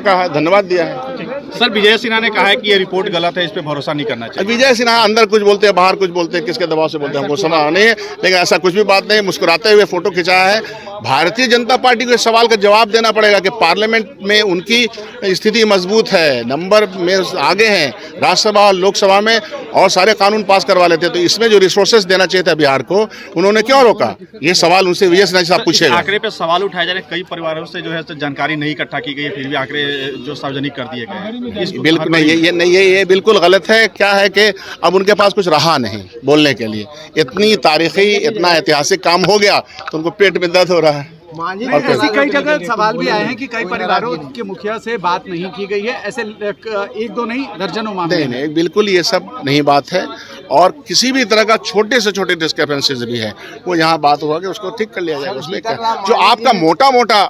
कहा, धन्यवाद दिया है। सर, विजय सिन्हा ने कहा है कि ये रिपोर्ट गलत है, इस पे भरोसा नहीं करना चाहिए। विजय सिन्हा अंदर कुछ बोलते हैं, बाहर कुछ बोलते हैं, किसके दबाव से बोलते हैं हमको समझ नहीं है, लेकिन ऐसा कुछ भी बात नहीं। मुस्कुराते हुए फोटो खिंचाया है। भारतीय जनता पार्टी को इस सवाल का जवाब देना पड़ेगा कि पार्लियामेंट में उनकी स्थिति मजबूत है, नंबर में आगे हैं, राज्यसभा और लोकसभा में और सारे कानून पास करवा लेते। तो इसमें जो रिसोर्सेज देना चाहिए था बिहार को, उन्होंने क्यों रोका? ये सवाल उनसे विजय सिन्हा साहब पूछेगा। आंकड़े पे सवाल उठाए जा रहे, कई परिवारों से जो है जानकारी नहीं इकट्ठा की गई है, फिर भी आंकड़े जो सार्वजनिक कर दिए गए। बिल्कुल नहीं, ये बिल्कुल गलत है। क्या है कि अब उनके पास कुछ रहा नहीं बोलने के लिए। इतनी तारीखी, इतना ऐतिहासिक काम हो गया तो उनको पेट में दर्द हो रहा है। ऐसी कई जगह सवाल भी आए हैं कि कई परिवारों के मुखिया से बात नहीं की गई है। ऐसे एक दो नहीं, दर्जनों मामले। नहीं, बिल्कुल ये सब नहीं बात है। और किसी भी तरह का छोटे से छोटे डिस्क्रिपेंसीज भी है, वो यहाँ बात हुआ कि उसको ठीक कर लिया जाएगा। उसमें जो आपका मोटा मोटा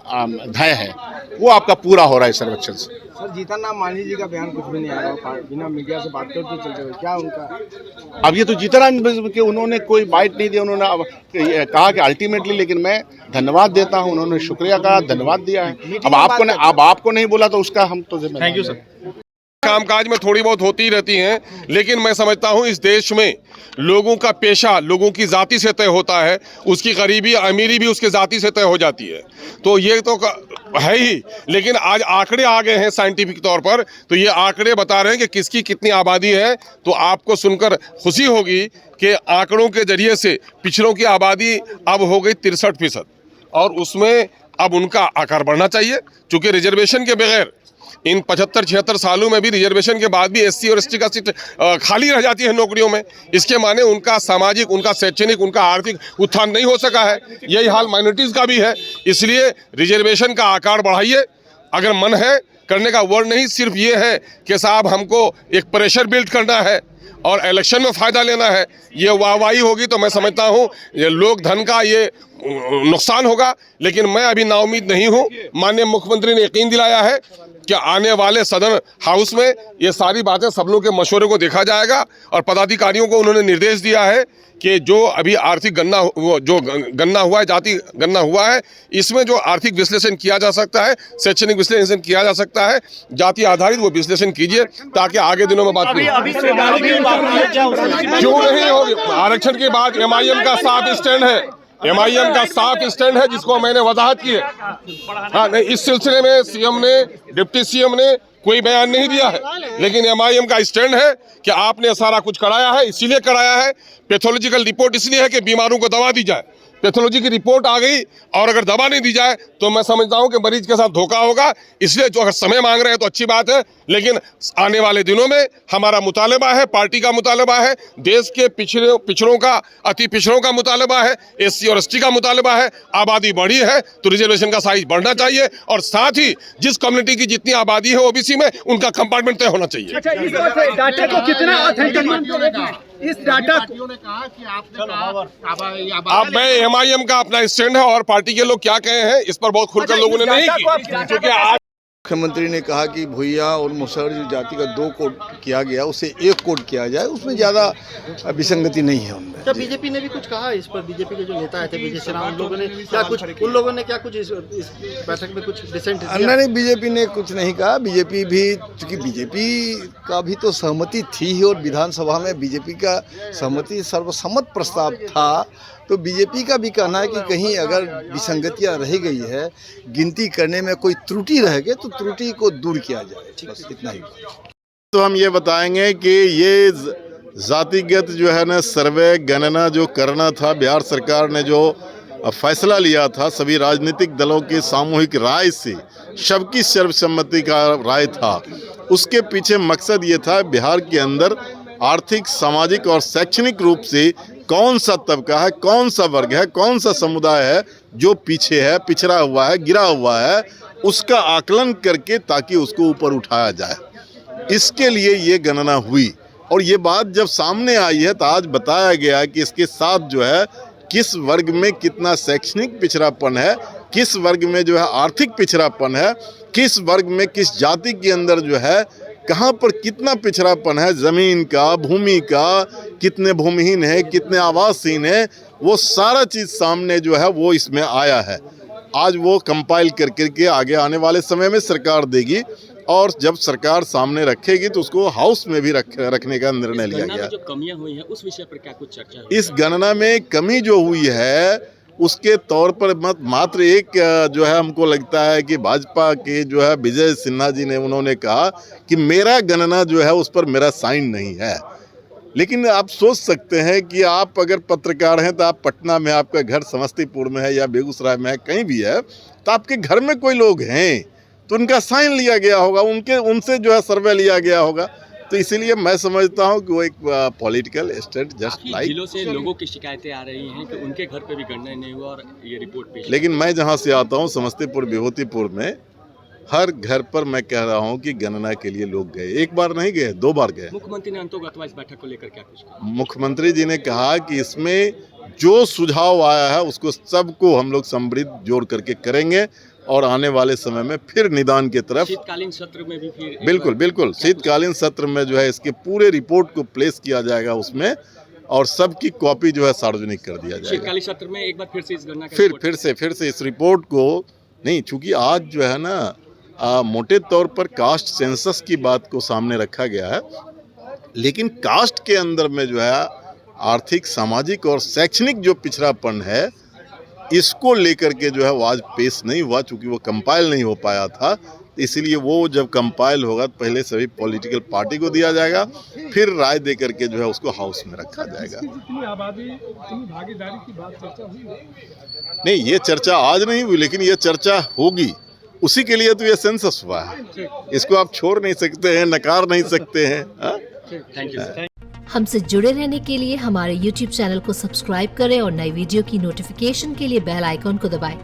भय है वो आपका पूरा हो रहा है सर्वेक्षण से। सर, जीतन राम मांझी जी का बयान कुछ भी नहीं आ रहा, बिना मीडिया से बात करते चलते हुए, क्या उनका? अब ये तो जीतन राम के उन्होंने कोई बाइट नहीं दिया। उन्होंने कहा कि अल्टीमेटली, लेकिन मैं धन्यवाद देता हूं। उन्होंने शुक्रिया कहा, धन्यवाद दिया है। अब आपको नहीं बोला तो उसका हम तो जिम्मेदार। Thank you sir. कामकाज में थोड़ी बहुत होती ही रहती हैं, लेकिन मैं समझता हूं इस देश में लोगों का पेशा लोगों की जाति से तय होता है, उसकी गरीबी अमीरी भी उसके जाति से तय हो जाती है। तो ये तो है ही, लेकिन आज आंकड़े आ गए हैं साइंटिफिक तौर पर, तो ये आंकड़े बता रहे हैं कि किसकी कितनी आबादी है। तो आपको सुनकर खुशी होगी कि आंकड़ों के जरिए से पिछड़ों की आबादी अब हो गई 63%, और उसमें अब उनका आकार बढ़ना चाहिए। चूँकि रिजर्वेशन के बगैर इन 75-76 सालों में भी रिजर्वेशन के बाद भी एससी और एसटी का सीट खाली रह जाती है नौकरियों में। इसके माने उनका सामाजिक, उनका शैक्षणिक, उनका आर्थिक उत्थान नहीं हो सका है। यही हाल माइनॉरिटीज़ का भी है। इसलिए रिजर्वेशन का आकार बढ़ाइए, अगर मन है करने का। वर्ड नहीं, सिर्फ ये है कि साहब हमको एक प्रेशर बिल्ड करना है और इलेक्शन में फ़ायदा लेना है। ये वाहवाही होगी तो मैं समझता हूँ ये लोक धन का ये नुकसान होगा। लेकिन मैं अभी नाउम्मीद नहीं हूँ। माननीय मुख्यमंत्री ने यकीन दिलाया है कि आने वाले सदन हाउस में ये सारी बातें सब लोग के मशवरे को देखा जाएगा, और पदाधिकारियों को उन्होंने निर्देश दिया है कि जो अभी आर्थिक गणना हुआ है, जाति गणना हुआ है, इसमें जो आर्थिक विश्लेषण किया जा सकता है, शैक्षणिक विश्लेषण किया जा सकता है, जाति आधारित वो विश्लेषण कीजिए, ताकि आगे दिनों में बात क्यों नहीं होगी। आरक्षण के बाद MIM का साफ स्टैंड है, MIM का साफ स्टैंड है, जिसको मैंने वजाहत की है। हाँ, नहीं, इस सिलसिले में सीएम ने, डिप्टी सीएम ने कोई बयान नहीं दिया है, लेकिन MIM का स्टैंड है कि आपने सारा कुछ कराया है। इसीलिए कराया है, पैथोलॉजिकल रिपोर्ट इसलिए है कि बीमारों को दवा दी जाए। पैथोलॉजी की रिपोर्ट आ गई और अगर दवा नहीं दी जाए तो मैं समझता हूं कि मरीज के साथ धोखा होगा। इसलिए जो अगर समय मांग रहे हैं तो अच्छी बात है, लेकिन आने वाले दिनों में हमारा मुतालबा है, पार्टी का मुतालबा है, देश के पिछड़ों का, अति पिछड़ों का मुतालबा है, SC और ST का मुतालबा है। आबादी बढ़ी है तो रिजर्वेशन का साइज बढ़ना चाहिए, और साथ ही जिस कम्युनिटी की जितनी आबादी है OBC में, उनका कंपार्टमेंट तय होना चाहिए। अच्छा, इस डाटा को कितना ऑथेंटिक, इस डाटा को ने कहा कि आपने कहा अब मैं MIM का अपना स्टैंड है, और पार्टी के लोग क्या कहे हैं इस पर बहुत खुलकर लोगों ने नहीं की, क्योंकि आज मुख्यमंत्री ने कहा कि भुइयां और मुसहर जो जाति का 2 कोड किया गया, उसे 1 कोड किया जाए, उसमें ज़्यादा विसंगति नहीं है उनमें। क्या बीजेपी ने भी कुछ कहा इस पर? बीजेपी के जो नेता आए थे, विजय सिन्हा, उन लोगों ने क्या कुछ इस बैठक में कुछ डिसेंट दिया? नहीं, बीजेपी ने कुछ नहीं कहा। बीजेपी भी, क्योंकि बीजेपी का भी तो सहमति थी ही, और विधानसभा में बीजेपी का सहमति सर्वसम्मत प्रस्ताव था। तो बीजेपी का भी कहना है कि कहीं अगर विसंगतियां रह गई है, गिनती करने में कोई त्रुटि रह गई, तो त्रुटि को दूर किया जाए, बस इतना ही। तो हम ये बताएंगे कि ये जातिगत जो है ना सर्वे गणना जो करना था, बिहार सरकार ने जो फैसला लिया था, सभी राजनीतिक दलों की सामूहिक राय से, सबकी सर्वसम्मति का राय था, उसके पीछे मकसद ये था बिहार के अंदर आर्थिक, सामाजिक और शैक्षणिक रूप से कौन सा तबका है, कौन सा वर्ग है, कौन सा समुदाय है जो पीछे है, पिछड़ा हुआ है, गिरा हुआ है, उसका आकलन करके ताकि उसको ऊपर उठाया जाए। इसके लिए ये गणना हुई, और ये बात जब सामने आई है तो आज बताया गया कि इसके साथ जो है किस वर्ग में कितना शैक्षणिक पिछड़ापन है, किस वर्ग में जो है आर्थिक पिछड़ापन है, किस वर्ग में, किस जाति के अंदर जो है कहाँ पर कितना पिछड़ापन है, ज़मीन का, भूमि का, कितने भूमिहीन है, कितने आवासहीन है, वो सारा चीज़ सामने जो है वो इसमें आया है। आज वो कंपाइल करके आगे आने वाले समय में सरकार देगी, और जब सरकार सामने रखेगी तो उसको हाउस में भी रखने का निर्णय लिया गया। जो कमियां हुई हैं उस विषय पर क्या कुछ चर्चा हुई? इस गणना में कमी जो हुई है उसके तौर पर मात्र एक जो है हमको लगता है कि भाजपा के जो है विजय सिन्हा जी ने उन्होंने कहा कि मेरा गणना जो है उस पर मेरा साइन नहीं है। लेकिन आप सोच सकते हैं कि आप अगर पत्रकार हैं तो आप पटना में, आपका घर समस्तीपुर में है या बेगूसराय में है, कहीं भी है, तो आपके घर में कोई लोग हैं तो उनका साइन लिया गया होगा, उनसे जो है सर्वे लिया गया होगा। तो इसीलिए मैं समझता हूं कि वो एक पॉलिटिकल स्टेट जस्ट लाइक। जिलों से लोगों की शिकायतें आ रही हैं कि उनके घर पे भी गणना नहीं हुआ और ये रिपोर्ट पेश। लेकिन मैं जहां से आता हूं समस्तीपुर विभूतिपुर में हर घर पर मैं कह रहा हूं कि गणना के लिए लोग गए, एक बार नहीं गए, 2 बार गए। मुख्यमंत्री ने अंतोगत इस बैठक को लेकर क्या कुछ कहा? मुख्यमंत्री जी ने कहा कि इसमें जो सुझाव आया है उसको सबको हम लोग समृद्ध जोड़ करके करेंगे और आने वाले समय में फिर निदान की तरफ शीतकालीन सत्र में भी फिर बिल्कुल शीतकालीन सत्र में जो है इसके पूरे रिपोर्ट को प्लेस किया जाएगा उसमें, और सबकी कॉपी जो है सार्वजनिक कर दिया जाएगा। शीतकालीन सत्र में एक बार फिर से इस गणना का फिर से इस रिपोर्ट को नहीं, चूंकि आज जो है ना मोटे तौर पर कास्ट सेंसस की बात को सामने रखा गया है, लेकिन कास्ट के अंदर में जो है आर्थिक, सामाजिक और शैक्षणिक जो पिछड़ापन है इसको लेकर के जो है वो आज पेश नहीं हुआ, चूंकि वो कंपाइल नहीं हो पाया था। इसीलिए वो जब कंपाइल होगा तो पहले सभी पॉलिटिकल पार्टी को दिया जाएगा, फिर राय दे करके जो है उसको हाउस में रखा जाएगा। जितनी आबादी, उतनी भागीदारी की बात चर्चा हुई? नहीं, ये चर्चा आज नहीं हुई, लेकिन ये चर्चा होगी। उसी के लिए तो ये सेंसस हुआ है, इसको आप छोड़ नहीं सकते हैं, नकार नहीं सकते हैं। Thank you. हमसे जुड़े रहने के लिए हमारे YouTube चैनल को सब्सक्राइब करें और नई वीडियो की नोटिफिकेशन के लिए बेल आइकॉन को दबाएं।